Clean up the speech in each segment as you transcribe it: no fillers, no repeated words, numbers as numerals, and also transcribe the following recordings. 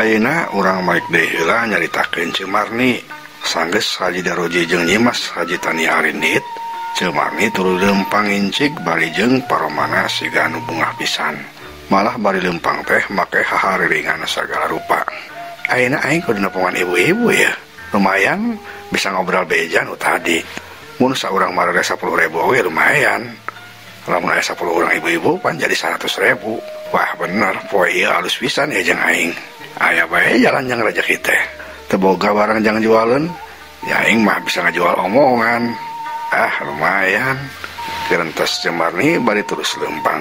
Ayeuna urang maek deui heula nyaritakeun Ceu Marni sanggeus Haji Daroji jeung Nyimas Haji Tani Arindit. Ceu Marni tuluy leumpang incik bari jeung paromana siga anu bungah pisan. Malah bari leumpang teh make hahariringan sagala rupa. Ayeuna aing kudu nepungan ibu-ibu ya. Lumayan bisa ngobrol beja nu tadi. Mun saurang marere 10.000 we lumayan. Lamun aya 10 urang ibu-ibu pan jadi 100.000. Wah bener, poe ieu alus pisan ya jeung aing. Aya bae jalan yang rezeki teh. Teu boga barang jang jualan, ya aing mah bisa ngajual omongan. Lumayan. Kerentos Ceu Marni bari terus leumpang.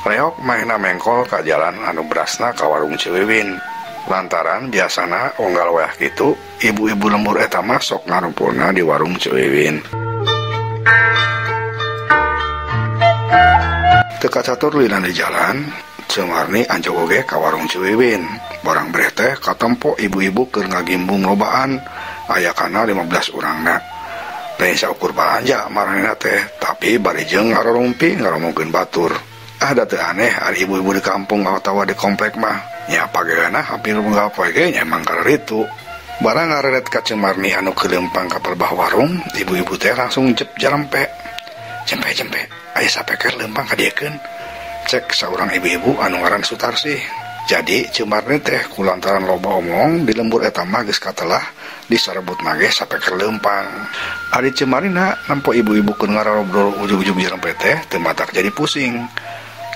Reok maehna mengkol ka jalan anu berasna ka warung Ciwiwin. Lantaran biasana unggal weah kitu, ibu-ibu lembur eta mah sok ngarumpulna di warung Ciwiwin. Teu kacatur lina di jalan, Ceu Marni anjog oge ka warung Ciwiwin. Barang breh teh katempo ibu-ibu keur ngagimbung lobaan, aya kana 15 urangna. Lain saukur balanja maranehna teh, tapi bari jeung ngarorumpi ngaromongkeun batur. Da teu aneh ari ibu-ibu di kampung atawa di komplek mah, nya pageueuna hampir unggal poe ge nya emang kareritu. Barang ngareret ka Ceu Marni anu kelempang ka perbah warung, ibu-ibu teh langsung jep jarempe. Jempe, aya sapeker lempang ka diekeun. Cek saurang ibu-ibu anu ngaran Sutarsih. Jadi Ceu Marni teh kulantaran loba omong di lembur eta mah geus katelah disarebut mage sapeker leumpang. Ari Ceu Marnina nampo ibu-ibu keur ngarobrol ujug-ujug jarempe teh teu matak jadi pusing.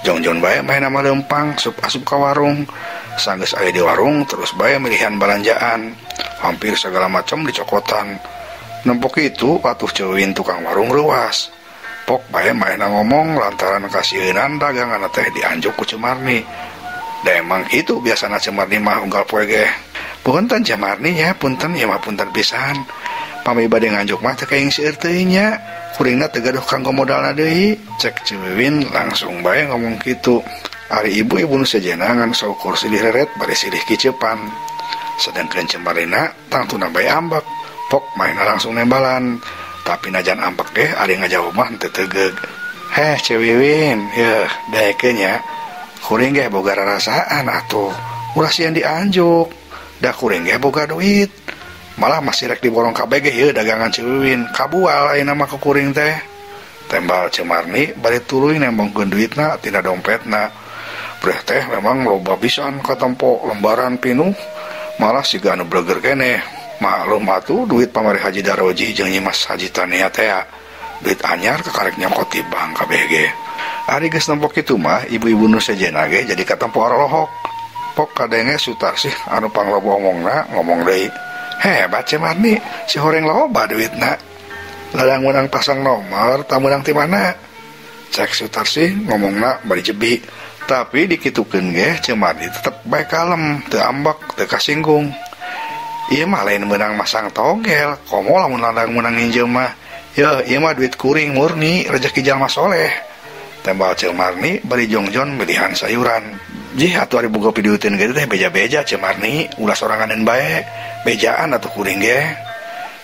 Jongjon bae main nama leumpang asup ka warung. Sanggeus aya di warung terus bae milihan balanjaan. Hampir segala macam dicokotan. Nempo kitu atuh Ciwiwin tukang warung reuas. Pok bae maena ngomong lantaran kasieun dagangan teh dianjuk ku Ceu Marni. Da emang kitu biasana Ceu Marni mah unggal poe ge. Punten Ceu Marni nya, punten ieu mah punten pisan. Pami bade nganjuk mah teu kaing seueur teuing nya. Kuringna teu gaduh kanggo modalna deui. Cek Ciwiwin langsung bae ngomong kitu. Ari ibu-ibu nu sejenna ngan saukur silih reret bari silih kicepan. Sedengkeun Ceu Marnina tangtuna bae ambek. Pok maena langsung nembalan. Tapi najan ambek ge ari ngajauh mah teu teugeg. Heh Ciwiwin, yeuh daekeun nya. Kuring ge boga rarasaan atuh. Ulah sieun dianjuk. Da kuring ge boga duit. Malah masih rek diborong kabeh ge ieu dagangan Ciwiwin. Kabual ayeuna mah ku kuring teh. Tembal Ceu Marni bari tuluy nembongkeun duitna tina dompetna. Breh teh memang loba pisan katempo lembaran pinuh. Malah siga anu bleger keneh. Maklum atuh duit pamari Haji Daroji jeung Nyimas Haji Tani teh. Duit anyar kekarek nyokot di bank kabeh ge. Ari geus nempo kitu mah ibu-ibu nu sejenna ge jadi katempo lohok. Pok kadenge Sutarsih anu pangloba omongna ngomong deui. Hebat Ceu Marni, si horeng loba duitna. Ladang menang pasang nomor, tak menang ti mana? Cek Sutarsih ngomongna bari jebi. Tapi dikitukeun ge Ceu Marni tetep bae kalem, teu ambek, teu kasinggung. Ieu mah lain menang masang togel, komo lamun ladang menang hinjeum mah. Yeuh, ieu mah duit kuring murni, rezeki jalma soleh. Tembal Ceu Marni bari jongjon milihan sayuran. Jih atuh ari boga pidieuteun ge teh beja-beja Ceu Marni, ulah soranganeun bae. Bejaan atuh kuring ge.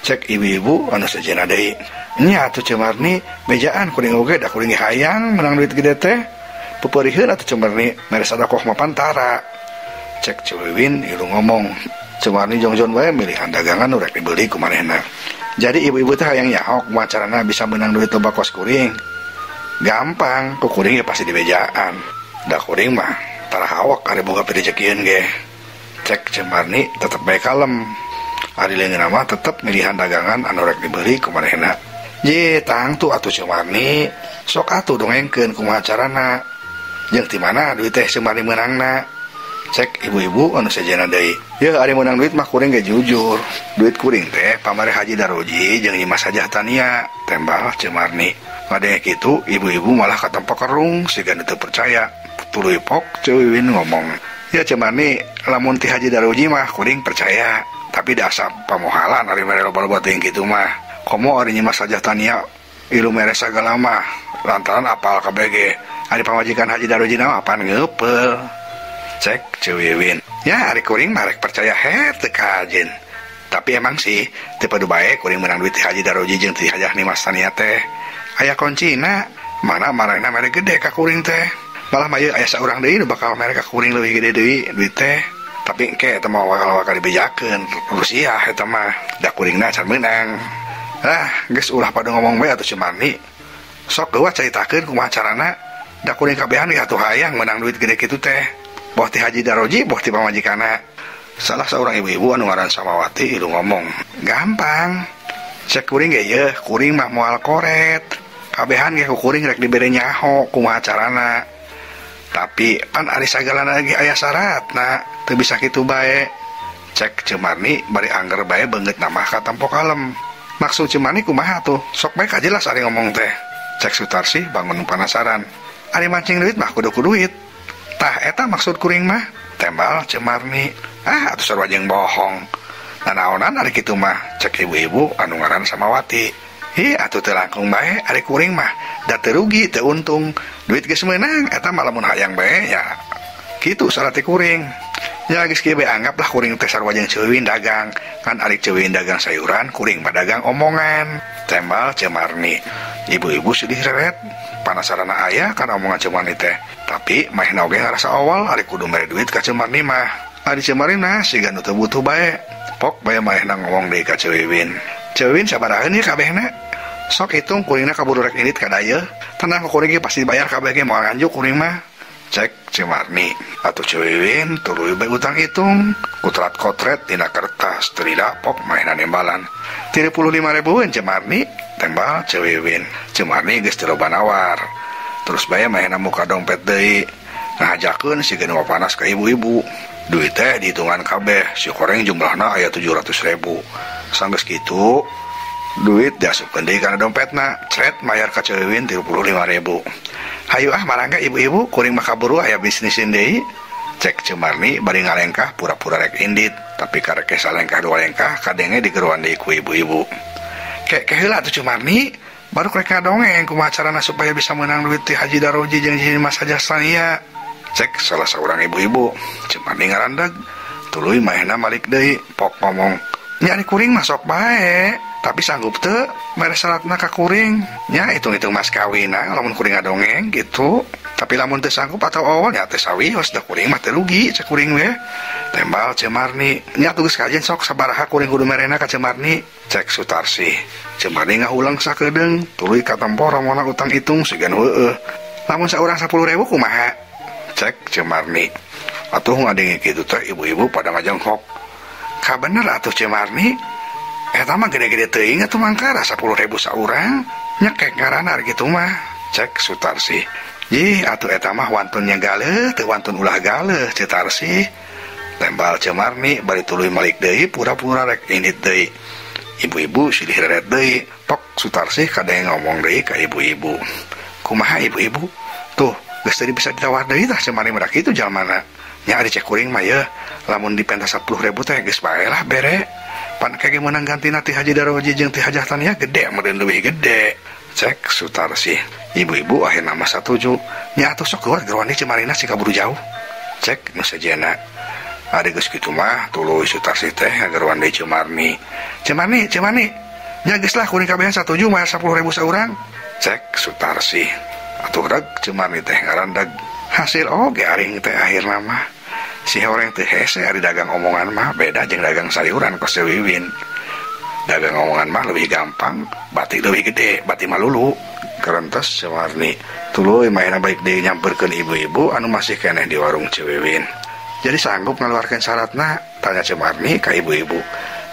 Cek ibu-ibu anu sejenna deui. Nya atuh Ceu Marni, bejaan kuring oge da kuring ge hayang menang duit gede teh. Pepeurieun atuh Ceu Marni, mere sadakoh mah pantara. Cek Ciwiwin ilu ngomong. Ceu Marni jongjon bae milihan dagangan nu rek dibeli ku manehna. Jadi ibu-ibu teh hayang nyaho kumaha carana bisa menang duit loba kos kuring. Gampang, ku kuring ge pasti dibejaan. Da kuring mah tara hawak ari boga rezekieun ge. Cek Ceu Marni tetep bae kalem. Ari leungeunna mah tetep milihan dagangan anu rek dibeli ku manehna. Ye tangtu atuh Ceu Marni, sok atuh dongengkeun kumaha carana. Jeung ti mana duit teh Ceu Marni meunangna. Cek ibu-ibu anu sajana deui. Yeuh ari meunang duit mah kuring ge jujur. Duit kuring teh pamare Haji Daroji jeung Nyimas Sajatania. Tembal Cemarni. Ngadenge kitu ibu-ibu malah katempo kerung siga teu percaya. Tuluy pok Ceuwiwin ngomong. Ya Cemarni lamun ti Haji Daroji mah kuring percaya. Tapi dasar pamohalan ari mere loba-loba teuing kitu mah. Komo ari Nyimas Sajatania ilu mere sagala mah lantaran apal KBG. Ari pamajikan Haji Daroji na apaan ngeupel. Cek Ceuwiwin. Ya ari kuring mah rek percaya teu kajen. Tapi emang sih teu padu bae kuring menang duit ti Haji Daroji jeung ti Hajah Nyimas Tania teh. Aya kuncina mana marana mere gede ka kuring teh. Malah mah aya saurang deui nu bakal mere ka kuring leuwih gede deui duit teh. Tapi engke eta mah wakal-wakal dibejakeun. Rusia eta mah da kuringna can meunang. Geus ulah pada ngomong bae atuh Cemarni. Sok geuah caritakeun kumaha carana da kuring kabehan ge atuh hayang menang duit gede kitu teh. Boh ti Haji Daroji, boh ti pamajikana. Salah seorang ibu-ibu anu ngaran Samawati ilu ngomong, gampang. Cek kuring ge yeuh, kuring mah moal koret. Kabehan ge ku kuring rek dibere nyaho kumaha carana. Tapi pan ari sagalana lagi aya syaratna, teu bisa kitu bae. Cek Cemarni bari angger bae beungeut na mah katempo kalem. Maksud Cemarni kumaha tuh? Sok bae kajelas ari ngomong teh. Cek Sutarsi bangun penasaran. Ari mancing duit mah kudu duit. Tah eta maksud kuring mah. Tembal Cemarni. Atuh sarua jeung bohong. Nanaonan ari kitu mah. Cek ibu-ibu anu ngaran Samawati. Atuh teu langkung bae ari kuring mah da teu rugi teu untung. Duit geus meunang eta mah lamun hayang bae ya. Kitu syarat kuring. Ya geus kieu bae anggaplah kuring teh sarua jeung Ceuwiwin dagang. Kan ari Ceuwiwin dagang sayuran, kuring mah dagang omongan. Tembal Cemarni. Ibu-ibu sedih reret. Panasarana aya kana omongan Cemarni teh. Tapi maehna oge ngarasa awal ari kudu mere duit ka Cemarni mah. Ari Cemarni na siga nu teu butuh bae. Pok bae maehna ngomong deui ka Ceuwiwin. Ceuwiwin sabaraheun ieu kabehna. Sok hitung kuringna kaburu rek indit ka dayeuh. Tenang kuring ge pasti bayar kabeh ge moal nganjuk kuring mah. Cek Cemarni. Atuh Ceuwiwin tuluy bae utang hitung. Kutrat kotret tina kertas teu pok maehna nembalan. 35.000 Cemarni. Tembal Ceuwiwin. Cemarni geus teu loba nawar. Terus bae maehna muka dompet deui. Ngahajakeun siga nu panas ka ibu-ibu. Duit teh dihitungan kabeh, si koreng jumlahna aya 700.000. Sanggeus kitu, duit diasupkeun deui kana dompetna. Cret mayar ka Ceuwiwin 35.000. Hayu marangga ibu-ibu, kuring mah kaburu aya bisnisin deui. Cek Cemarni bari ngalengkah pura-pura rek indit, tapi karek salengkah dua lengkah kadenge digeruan deui ku ibu-ibu. Kek heula atuh Cemarni, baru rek ngadongeng kumaha carana supaya bisa menang duit ti Haji Daroji jeung Nyimas Sajatania. Cek salah seorang ibu-ibu. Cemarni ngarandag. Tuluy maehna malik deui, pok ngomong, nya ari kuring mah sok bae, tapi sanggup teu mere syaratna ka kuring. Nya hitung-hitung mas kawinna lamun kuring ngadongeng gitu. Tapi lamun teu sanggup atau awal nya teh sawios da kuring mah teu rugi cek kuring we. Tembal Cemarni. Nya tugas kajen sok sabaraha kuring kudu merena ka Cemarni. Cek Sutarsi. Cemarni ngahulang sakedeung, tuluy katempo ramona utang hitung sigan heueuh. Lamun saurang 10.000 kumaha? Cek Cemarni. Atuh ngadenge kitu teh ibu-ibu pada ngajenghok. Ka bener atuh Cemarni. Eta mah gede-gede teuing atuh mangkara 10.000 saurang. Nyekek ngaranna kitu mah. Cek Sutarsi. Atuh eta mah wantunnya galeh, teu wantun ulah galeh Cetarsi. Tembal Cemarni bari tuluy malik deui pura-pura rek indit deui. Ibu-ibu silih reret deui. Pok Sutarsi kadang ngomong deui ka ibu-ibu. Kumaha ibu-ibu? Tuh, geus tadi bisa ditawar deui tah Cemarni mah kitu jalmana. Nya ari cek kuring mah yeuh, lamun dipentas 10.000 teh geus bae lah bere. Pan kage meunang gantina ti Haji Daroji jeung ti Hajah Tania gede meureun leuwih gede. Cek Sutarsi. Ibu-ibu akhirna mah satuju. Nya atuh sok keluar geroan deui Cemarina sing kaburu jauh. Cek nu sajena. Ari geus kitu mah tuluy Sutarsi teh ngageroan deui Cemarni. Cemarni. Nya geus lah kuring kabehan satuju mayar 10.000 saurang. Cek Sutarsi. Atuh reg Cemarni teh ngarandag. Hasil oge aring teh akhirna mah. Si horeng teh hese ari dagang omongan mah beda jeung dagang sayuran ka Ceuwiwin. Dagang omongan mah lebih gampang, bati lebih gede, bati mah lulu. Kerentos Cemarni. Tuluy maehna baik deui nyamperkeun ibu-ibu anu masih keneh di warung Ceuwiwin. Jadi sanggup ngaluarkeun syaratna? Tanya Cemarni ka ibu-ibu.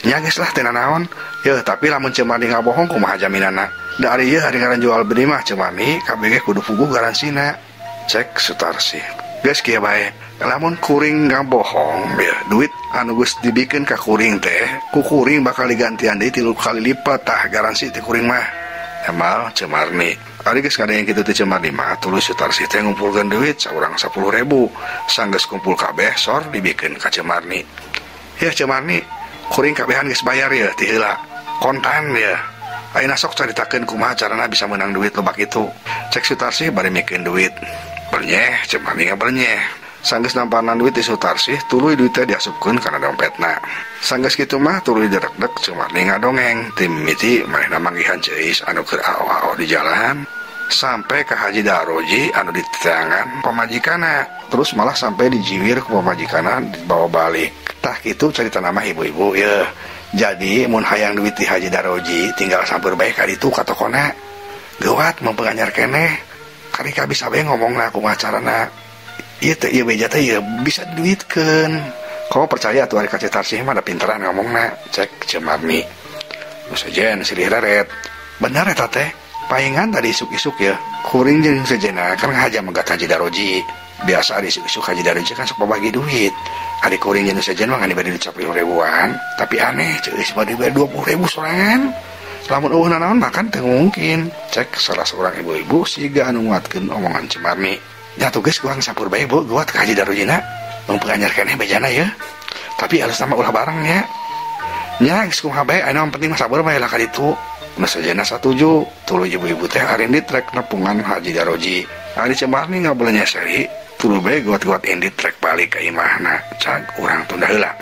Nya geus lah teu naon. Yeuh, tapi lamun Cemarni ngabohong kumaha jaminanna? Da ari yeuh ari ngaran jual beli mah Cemarni kabeh kudu puguh garansina. Cek Sutarsi. Geus kieu bae. lamun kuring nggak bohong ya, duit anu geus dibikin ka kuring teh ku kuring bakal digantian deui 3 kali lipat tah garansi ti kuring mah. Emal Cemarni ari geus kadang kitu teh Cemarni mah tulus Sutarsi teh ngumpulkeun duit saurang 10.000 sanggeus kumpul kabeh sor dibikeun ka Cemarni. Ya Cemarni kuring kabehan geus bayar ya ti heula kontan ya. Ayeuna sok caritakeun kumaha carana bisa menang duit lobak itu. Cek Sutarsi bari mikeun duit. Bernyeh Cemarni ngabernyeh. Sanggeus namparan duit di Sutarsi, tuluy duitnya diasupkeun kana dompetna. Sanggeus kitu mah tuluy derek-dek Cemarni ngadongeng, tim mimiti manehna manggihan ceis anu keur ao-ao di jalan sampai ka Haji Daroji anu di teangan pamajikanna. Terus malah sampai dijiwir ku pamajikanna dibawa balik. Tah kitu carita nama ibu-ibu ya. Jadi mun hayang duit di Haji Daroji tinggal sampeur bae ka ditu ka tokona. Geuwat mempenganyar keneh. Kari ka bisa bae ngomongna kumaha carana. Iya beja teh ya bisa duitkeun. Kamu percaya tuh ari ka Sutarsi mah da pinteran ngomongna, cek Cemarni. Nu sejen silih reret. Bener eta teh. Paingan tadi isuk-isuk ya. Kuring jeung sejenna kan ngahaja megat Haji Daroji. Biasa di isuk-isuk Haji Daroji kan sok bagi duit. Ari kuring jeung sejen mah diberi dicap 5 ribuan, tapi aneh ceus mah diberi 20.000 sorangan. Lamun eueuh nanaon makan teu mungkin. Cek salah seorang ibu-ibu siga anu nguatkeun omongan Cemarni. Ya tugas gua sampur bae bu, gua ke Haji Darojina mempenganyar keneh bejana ya. Tapi harus nama ulah barangnya. Nya geus kumaha bae, anu penting mah sabar bae lah ka ditu. Nu sajana satuju, tuluy ibu-ibu teh ari di trek nepungan Haji Daroji. Ari Cemarni ngabeulnya seri, tuluy bae guat-guat indi trek balik ka imahna. Cag urang tunda heula.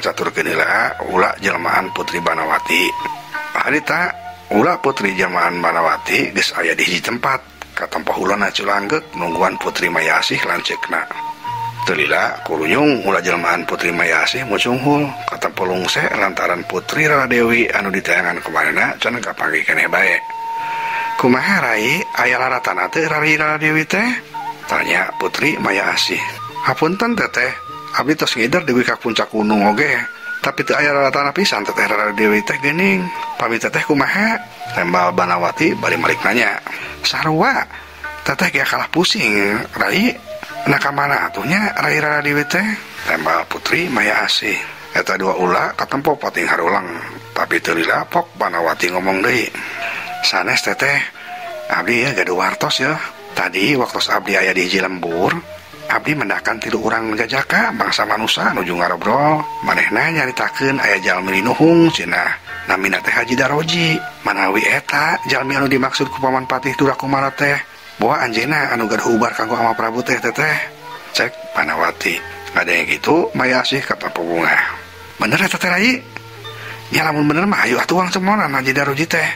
Caturkeun heula ulah jelmaan Putri Banawati. Harita ulah Putri jelmaan Banawati geus aya di hiji tempat ka tempoh ulana Cilanggek nungguan Putri Mayasih lanceukna. Teu lila kurunyung ulah jelmaan Putri Mayasih mucunghul ka tempoh lungse lantaran Putri Raradewi anu ditayangan kumanehna can kapanggih keneh bae. Kumaha rai aya laratana teu Raradewi teh? Tanya Putri Mayasih. Hapunten teteh, abdi tos ngidar deui ka puncak gunung oge, tapi teu aya laratana pisan teteh Raradewi teh geuning. Pami teteh kumaha? Tembal Banawati bari malik nanya. Sarua, teteh ge kalah pusing, Rai. Naka mana atunya Rai Raradewi teh? Tembal Putri Mayasih. Eta dua ulah katempo pating harulang, tapi teu lila pok Banawati ngomong deui. Sanes teteh, abdi ya gaduh wartos ya. Tadi waktu abdi aya di hiji lembur, abdi mendakan 3 urang jajaka bangsa manusia nuju ngarobrol. Manehna nyaritakeun aya jalmi nuhung cenah namina teh Haji Daroji. Manawi eta jalmi anu dimaksud ku Paman Patih Durakumala teh boa anjeunna anu gaduh ubar kanggo ama Prabu teh teteh. Cek Banawati. Ada yang gitu Mayasih kata Bunga. Bener eta teh Rai? Nya lamun bener mah ayo atuh wang cemonan Haji Daroji teh.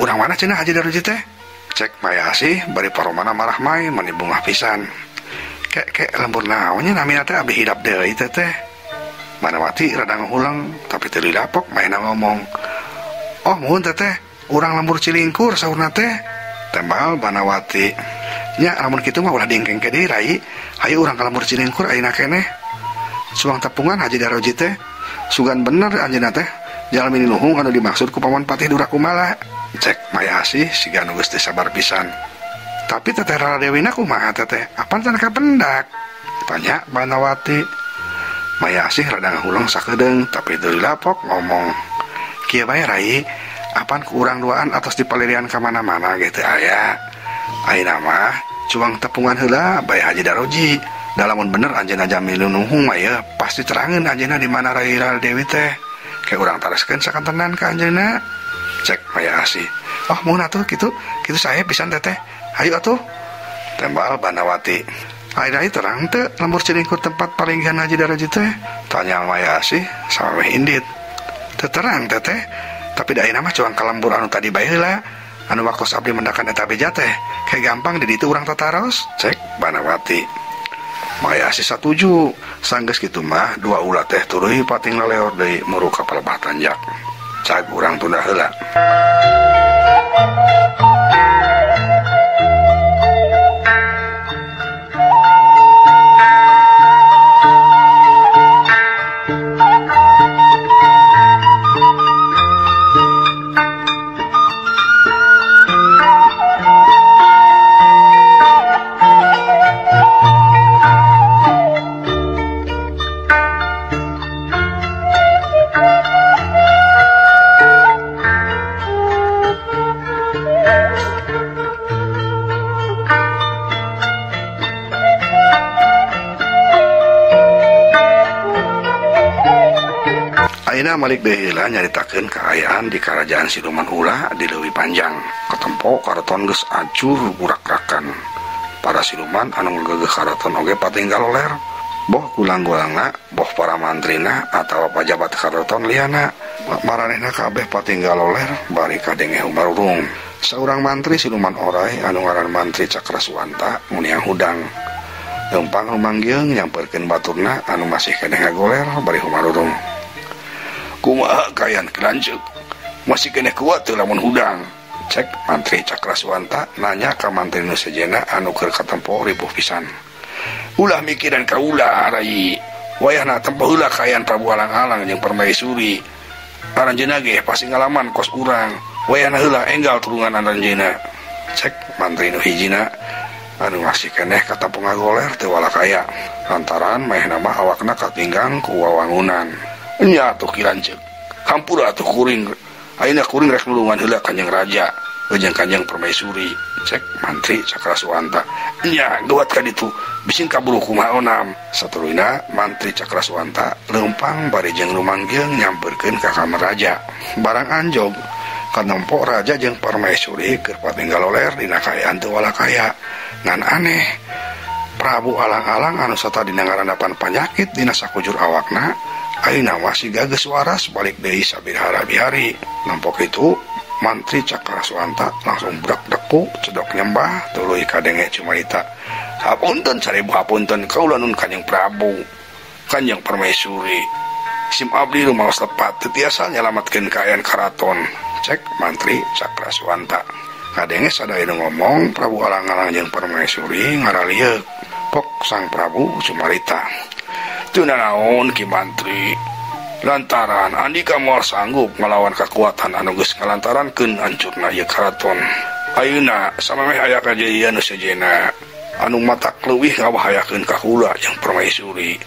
Urang mana cenah Haji Daroji teh? Cek Mayasih bari paromana marah mai mani bungah pisan. Kek lembur naonnya namina teh abdi hidap deui teh teh. Banawati rada ngulang tapi teu dapok maena ngomong. Oh muhun teh teh, urang lembur Cilingkur saurna teh. Tembal Banawati. Nya lamun kitu mah ulah diengkeng ke deui Rai. Hayu urang ka lembur Cilingkur ayeuna keneh. Suang tepungan Haji Daroji teh. Sugan bener anjeunna teh. Jalmi nuhung anu dimaksud ku Paman Patih Durakumala. Cek Mayasih siga nu geus teu sabar pisan. Tapi teteh Raradewina kumaha teteh? Apaan teh kapendak? Tanya Banawati. Mayasih rada ngahulang sakedeung tapi teu lapok ngomong. Kieu bae Rai, apaan ku urang duaan atos dipalirian ka mana-mana ge teu aya. Ayeuna mah cuang tepungan heula bae Haji Daroji. Da lamun bener anjeunna Jamil nuhung mah ya pasti terangeun anjeunna di mana Rai Raradewi teh. Kayak urang tareskeun sakantenan ka anjeunna. Cek Mayasih. Oh mun atuh kitu saya pisan teteh. Ayo atuh. Tembal Banawati. Rai terang teu lembur Cilingkur tempat palinggihan Haji Daroji teh? Tanya Mayasih sameh indit. Terang teteh, tapi da nama cuang kalambur anu tadi bae heula. Anu waktu abdi mendakan eta beja teh kayak gampang di ditu urang tataros, cek Banawati. Maya si satuju, sanggeus kitu mah dua ulah teh tuluy pating laleor deui muru ka Palebah Tanjak. Cag urang tunda heula. Ayeuna malik deui heula nyaritakeun kaayaan di Karajaan Siluman Ulah di Leuwi Panjang. Katempo karaton geus acur burak-rakan. Para siluman anu ngegegeh karaton oge patinggal loler. Boh kulang-gulangna, boh para mantrina atawa pajabat karaton liana. Maranehna kabeh patinggal loler bari kadenge humarurung. Saurang mantri siluman oray anu ngaran Mantri Cakrasuwanta muniang hudang. Leumpang rumanggeung nyamperkeun baturna anu masih keneh ngagoler bari humarurung. Kumaha kayan kelanjut masih kena kuat tuh lamun hudang, cek Mantri Cakrasuwanta nanya ka mantri nu sejenna anu keur katempo ripuh pisan. Ulah mikiran ka ulah rai wayahna tempo heula kayan Prabu Alang-alang jeung Permaisuri aranjeunna ge pasti ngalaman kos urang wayahna heula enggal turungan aranjeunna, cek mantri nu hijina anu masih keneh katempo ngagoler teu walakaya lantaran maehna mah awakna katinggang ku wawangunan. Nya atuh kilanceuk hampura atuh kuring ayeuna kuring rek nulungan heula Kanjeng Raja jeung Kanjeng Permaisuri, cek Mantri Cakrasuwanta. Nya gawat ka ditu bisin kaburu kumaha onam. Satuluyna Mantri Cakrasuwanta leumpang bari jeung rumanggeung nyamperkeun ka kamar raja. Barang anjog katempo raja jeung Permaisuri keur patinggal loler dina kaayaan teu walakaya. Ngan aneh Prabu Alang-alang anu sata dina ngarandapan panyakit dina sakujur awakna ayeuna masih gages waras balik deui sabirahara bihari. Nampok itu Mantri Cakrasuwanta langsung brak-deku cedok nyembah tuluy kadenge cumaita. Hapunten sarebu hapunten kaula nun Kanjeng Prabu, Kanjeng Permaisuri. Sim abdi rumaos tepat teu tiasa nyalametkeun kaayaan karaton, cek Mantri Cakrasuwanta. Kadenge sadaya nu ngomong Prabu Alang-alang jeung Permaisuri ngaralieuk. Pok sang Prabu cumarita. Teu nanaon Ki Mantri, lantaran andika moal sanggup ngelawan kekuatan anu geus ngalantarankeun hancurna ieu karaton. Ayeuna samemeh aya kajadian nu sejenna anu matak leuwih ngabahayakeun ka kaula jeung Permaisuri.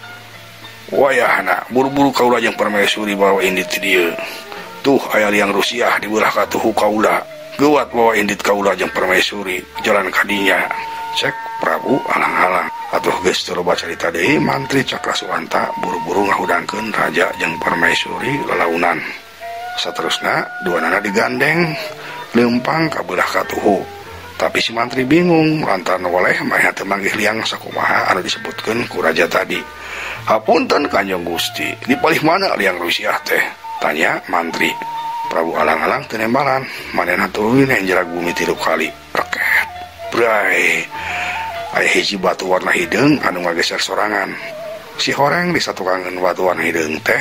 Wayahna buru-buru kaula jeung Permaisuri bawa indit ti dieu. Tuh aya liang Rusiah di belah katuhu kaula. Geuwat bawa indit kaula jeung Permaisuri jalan ka dinya, cek Prabu Alang-alang. Atuh geus teu loba carita deui Mantri Cakrasuwanta buru-buru ngahudangkeun raja jeung Permaisuri lalaunan. Saterusna duanana digandeng leumpang ka belah katuhu. Tapi si mantri bingung lantaran oleh maya teu manggih liang sakumaha anu disebutkeun ku raja tadi. Hapunten Kanjeng Gusti, dipalih mana liang Rusiah teh? Tanya mantri. Prabu Alang-alang teu nembalan, manehna tuluy nenjerak bumi 3 kali. Reket. Bray. Aya hiji batu warna hideung anu ngageser sorangan. Si horeng disatukangeun batu warna hideung teh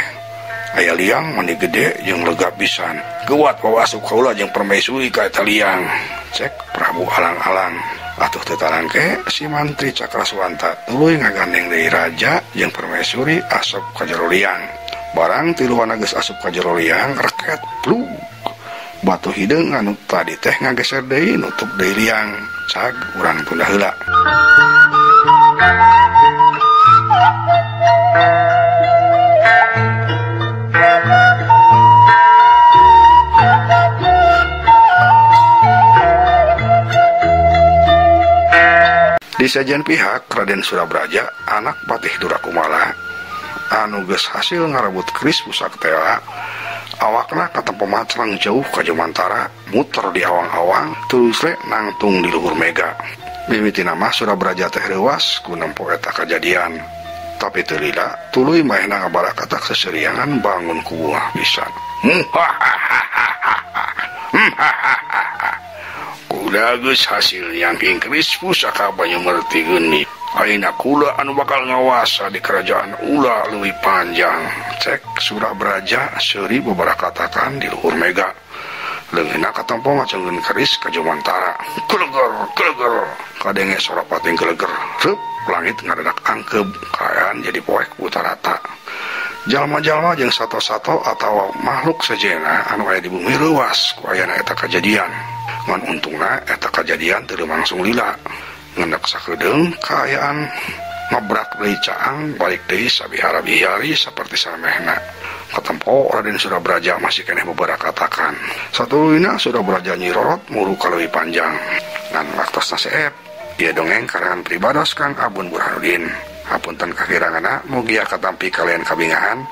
aya liang mani gede jeung lega pisan. Geuwat bawa asup kaula jeung Permaisuri ka eta liang, cek Prabu Alang-alang. Atuh teu tarangke si Mantri Cakrasuwanta tuluy ngagandeng deui raja jeung Permaisuri asup ka jero liang. Barang tiluan geus asup ka jero liang reket plug. Batu hideung anu tadi teh ngageser deui nutup deui liang. Cag urang tunda heula. Di sajian pihak Raden Surabraja anak Patih Durakumala anu geus hasil ngarebut keris pusaktea awakna katempo macrang jauh ka Jomantara muter di awang-awang terus rek nangtung di luhur mega. Mimitina mah Surabraja teh leuwas ku nempo eta kajadian. Tapi teu lila tuluy maehna ngabarakatak seseriangan bangun ku bunga pisan. Kuda geus hasil yang hingkris pusaka banyu merti geni. Ayeuna kula anu bakal ngawasa di kerajaan ulah leuwih panjang. Cek Surabraja seuri beberapa katakan di luhur mega. Leungeunna katempo ngacengkeun keris ka Jomantara. Keleger. Kadenge Surapating keleger. Reup langit ngadadak angkeub kaayaan jadi poek putarata. Jalma-jalma jeung sato-sato atawa makhluk sejenna anu aya di bumi leuwas ku ayana eta kajadian. Ngan untungna eta kajadian teu langsung lila. Ngendak sakedeung kaayaan ngabrak deui caang balik deui sabihara-bihari saperti samehna. Katempo Raden Surabraja masih keneh beberapa katakan. Satuluyna Surabraja Nyi Rorot muru kaleuwih panjang. Ngan waktosna seep ieu dongeng karangan pribados Kang Abun Burhanuddin. Hapunten kakiranganna mugi katampi kalian kabingahan.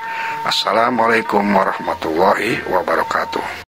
Assalamualaikum warahmatullahi wabarakatuh.